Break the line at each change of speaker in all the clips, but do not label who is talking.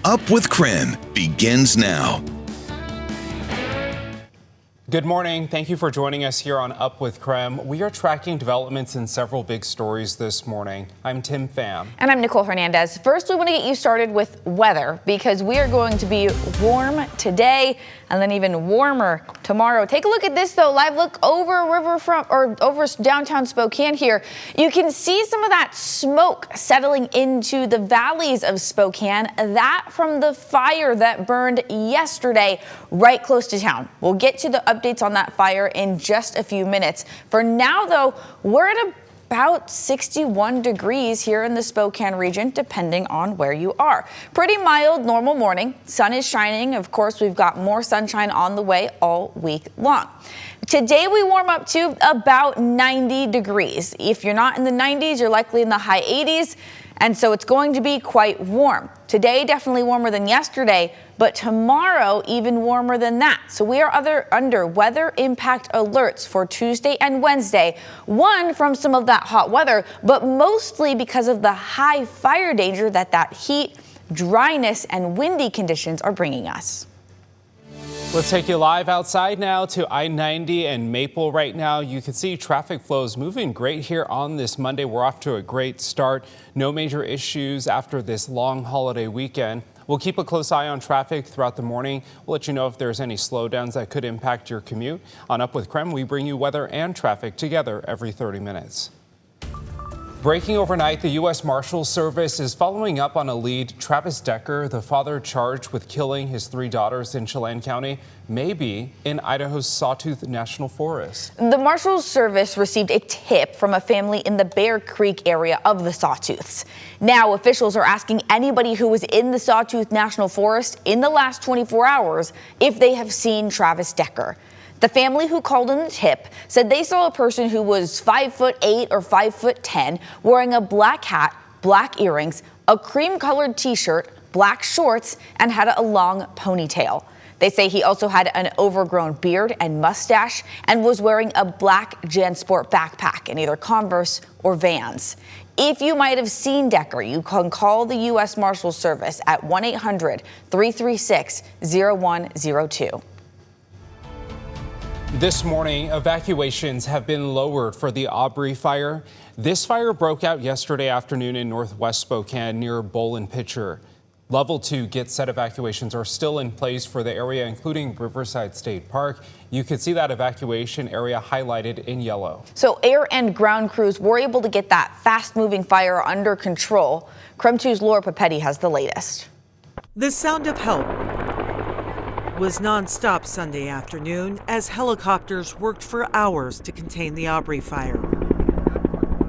Up with KREM begins now.
Good morning. Thank you for joining us here on Up with KREM. We are tracking developments in several big stories this morning. I'm Tim Pham.
And I'm Nicole Hernandez. First, we want to get you started with weather because we are going to be warm today and then even warmer tomorrow. Take a look at this, though. Live look over riverfront or over downtown Spokane here. You can see some of that smoke settling into the valleys of Spokane. That from the fire that burned yesterday right close to town. We'll get to the updates on that fire in just a few minutes. For now, though, we're at about 61 degrees here in the Spokane region, depending on where you are. Pretty mild, normal morning. Sun is shining. Of course, we've got more sunshine on the way all week long. Today, we warm up to about 90 degrees. If you're not in the 90s, you're likely in the high 80s. And so it's going to be quite warm. Today, definitely warmer than yesterday, but tomorrow, even warmer than that. So we are under weather impact alerts for Tuesday and Wednesday. One, from some of that hot weather, but mostly because of the high fire danger that heat, dryness, and windy conditions are bringing us.
Let's take you live outside now to I-90 and Maple right now. You can see traffic flows moving great here on this Monday. We're off to a great start. No major issues after this long holiday weekend. We'll keep a close eye on traffic throughout the morning. We'll let you know if there's any slowdowns that could impact your commute. On Up with KREM, we bring you weather and traffic together every 30 minutes. Breaking overnight, the U.S. Marshals Service is following up on a lead. Travis Decker, the father charged with killing his 3 daughters in Chelan County, may be in Idaho's Sawtooth National Forest.
The Marshals Service received a tip from a family in the Bear Creek area of the Sawtooths. Now, officials are asking anybody who was in the Sawtooth National Forest in the last 24 hours if they have seen Travis Decker. The family who called in the tip said they saw a person who was 5'8" or 5'10", wearing a black hat, black earrings, a cream-colored t-shirt, black shorts, and had a long ponytail. They say he also had an overgrown beard and mustache and was wearing a black JanSport backpack in either Converse or Vans. If you might have seen Decker, you can call the U.S. Marshals Service at 1-800-336-0102.
This morning, evacuations have been lowered for the Aubrey fire. This fire broke out yesterday afternoon in northwest Spokane near Bowl and Pitcher. Level 2 Get Set evacuations are still in place for the area, including Riverside State Park. You can see that evacuation area highlighted in yellow. So
air and ground crews were able to get that fast-moving fire under control. KREM 2's Laura Papetti has the latest.
The sound of help was nonstop Sunday afternoon as helicopters worked for hours to contain the Aubrey fire.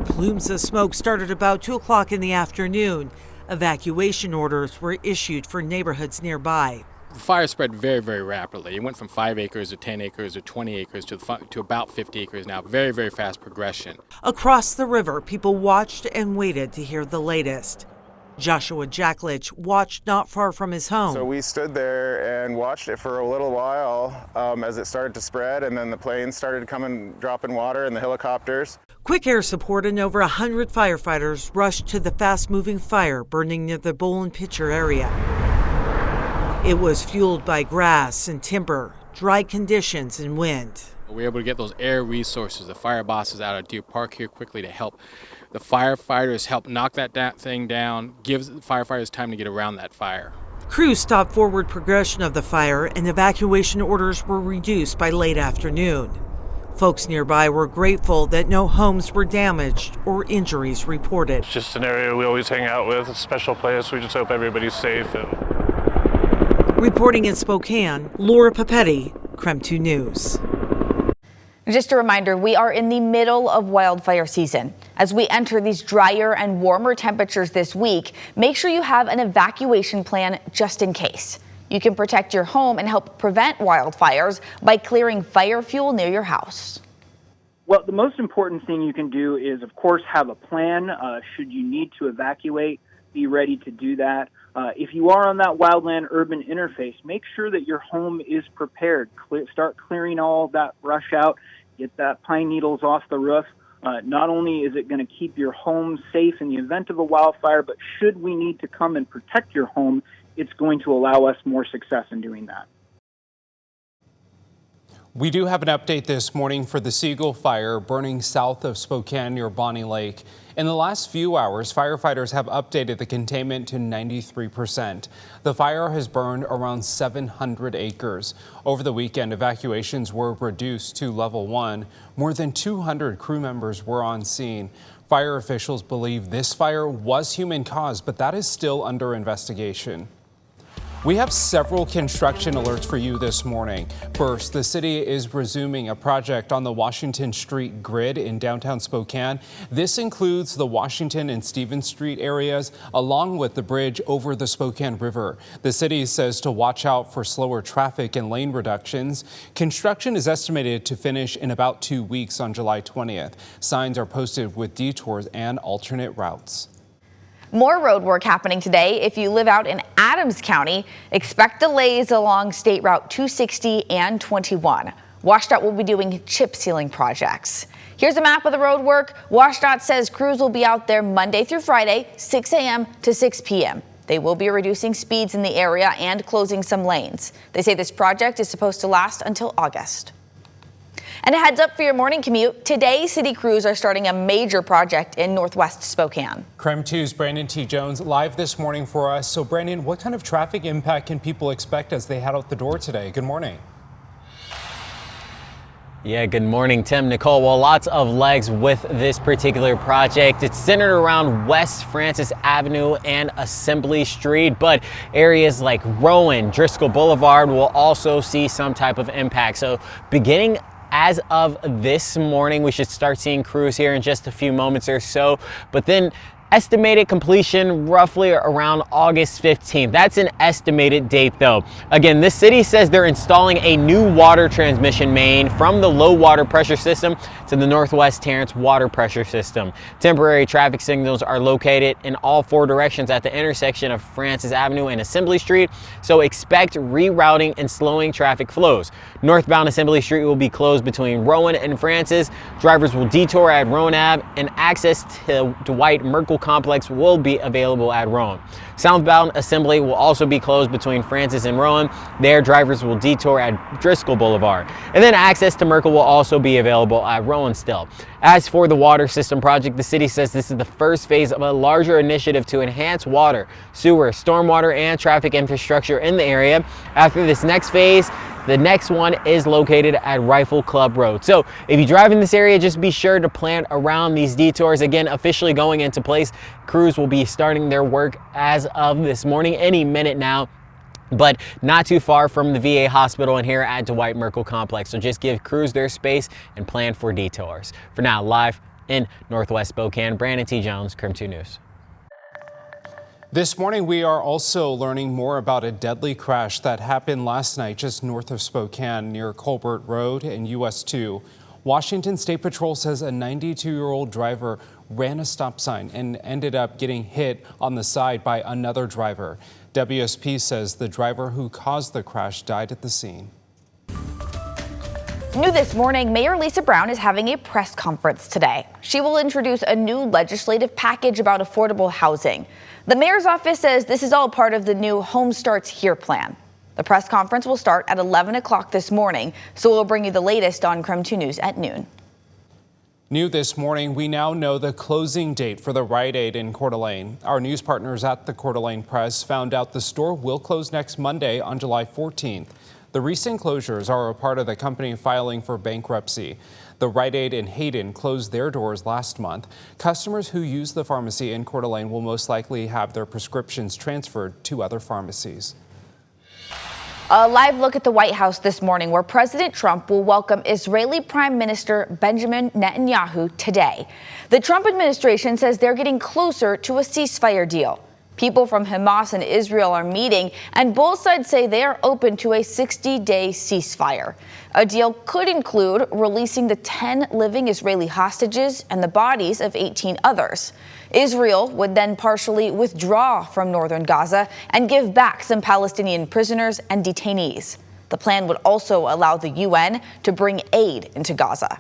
Plumes of smoke started about 2 o'clock in the afternoon. Evacuation orders were issued for neighborhoods nearby.
The fire spread very, very rapidly. It went from 5 acres to 10 acres to 20 acres to about 50 acres now. Very, very fast progression.
Across the river, people watched and waited to hear the latest. Joshua Jacklich watched not far from his home.
So we stood there and watched it for a little while as it started to spread, and then the planes started coming, dropping water, and the helicopters.
Quick air support and over 100 firefighters rushed to the fast-moving fire burning near the Bowl and Pitcher area. It was fueled by grass and timber, dry conditions, and wind.
We were able to get those air resources, the fire bosses out of Deer Park here quickly to help the firefighters help knock that thing down, gives the firefighters time to get around that fire.
Crews stopped forward progression of the fire and evacuation orders were reduced by late afternoon. Folks nearby were grateful that no homes were damaged or injuries reported.
It's just an area we always hang out with, a special place. We just hope everybody's safe.
Reporting in Spokane, Laura Papetti, KREM 2 News.
Just a reminder, we are in the middle of wildfire season. As we enter these drier and warmer temperatures this week, make sure you have an evacuation plan just in case. You can protect your home and help prevent wildfires by clearing fire fuel near your house.
Well, the most important thing you can do is, of course, have a plan. Should you need to evacuate, be ready to do that. If you are on that wildland-urban interface, make sure that your home is prepared. Start clearing all that brush out. Get that pine needles off the roof. Not only is it going to keep your home safe in the event of a wildfire, but should we need to come and protect your home it's going to allow us more success in doing that.
We do have an update this morning for the Siegel fire burning south of Spokane near Bonnie Lake. In the last few hours, firefighters have updated the containment to 93%. The fire has burned around 700 acres. Over the weekend, evacuations were reduced to level 1. More than 200 crew members were on scene. Fire officials believe this fire was human caused, but that is still under investigation. We have several construction alerts for you this morning. First, the city is resuming a project on the Washington Street grid in downtown Spokane. This includes the Washington and Stevens Street areas, along with the bridge over the Spokane River. The city says to watch out for slower traffic and lane reductions. Construction is estimated to finish in about 2 weeks on July 20th. Signs are posted with detours and alternate routes.
More road work happening today. If you live out in Adams County, expect delays along State Route 260 and 21. WashDOT will be doing chip sealing projects. Here's a map of the road work. WashDOT says crews will be out there Monday through Friday, 6 a.m. to 6 p.m. They will be reducing speeds in the area and closing some lanes. They say this project is supposed to last until August. And a heads up for your morning commute. Today, city crews are starting a major project in northwest Spokane.
KREM 2's Brandon T. Jones live this morning for us. So Brandon, what kind of traffic impact can people expect as they head out the door today? Good morning.
Yeah, good morning, Tim, Nicole. Well, lots of legs with this particular project. It's centered around West Francis Avenue and Assembly Street, but areas like Rowan, Driscoll Boulevard will also see some type of impact. So beginning as of this morning, we should start seeing crews here in just a few moments or so, but then estimated completion roughly around August 15th. That's an estimated date though. Again, this city says they're installing a new water transmission main from the low water pressure system to the Northwest Terrence water pressure system. Temporary traffic signals are located in all 4 directions at the intersection of Francis Avenue and Assembly Street, so expect rerouting and slowing traffic flows. Northbound Assembly Street will be closed between Rowan and Francis. Drivers will detour at Rowan Ave, and access to Dwight Merkel Complex will be available at Rowan. Southbound Assembly will also be closed between Francis and Rowan. There, drivers will detour at Driscoll Boulevard. And then access to Merkel will also be available at Rowan still. As for the water system project, the city says this is the first phase of a larger initiative to enhance water, sewer, stormwater, and traffic infrastructure in the area. After this next phase, the next one is located at Rifle Club Road. So if you drive in this area, just be sure to plan around these detours. Again, officially going into place, crews will be starting their work as of this morning, any minute now, but not too far from the VA hospital and here at Dwight Merkel Complex. So just give crews their space and plan for detours. For now, live in Northwest Spokane, Brandon T. Jones, KREM 2 News.
This morning, we are also learning more about a deadly crash that happened last night just north of Spokane near Colbert Road and US 2. Washington State Patrol says a 92-year-old driver ran a stop sign and ended up getting hit on the side by another driver. WSP says the driver who caused the crash died at the scene.
New this morning, Mayor Lisa Brown is having a press conference today. She will introduce a new legislative package about affordable housing. The mayor's office says this is all part of the new Home Starts Here plan. The press conference will start at 11 o'clock this morning, so we'll bring you the latest on KREM 2 News at noon.
New this morning, we now know the closing date for the Rite Aid in Coeur d'Alene. Our news partners at the Coeur d'Alene Press found out the store will close next Monday on July 14th. The recent closures are a part of the company filing for bankruptcy. The Rite Aid in Hayden closed their doors last month. Customers who use the pharmacy in Coeur d'Alene will most likely have their prescriptions transferred to other pharmacies.
A live look at the White House this morning, where President Trump will welcome Israeli Prime Minister Benjamin Netanyahu today. The Trump administration says they're getting closer to a ceasefire deal. People from Hamas and Israel are meeting, and both sides say they are open to a 60-day ceasefire. A deal could include releasing the 10 living Israeli hostages and the bodies of 18 others. Israel would then partially withdraw from northern Gaza and give back some Palestinian prisoners and detainees. The plan would also allow the UN to bring aid into Gaza.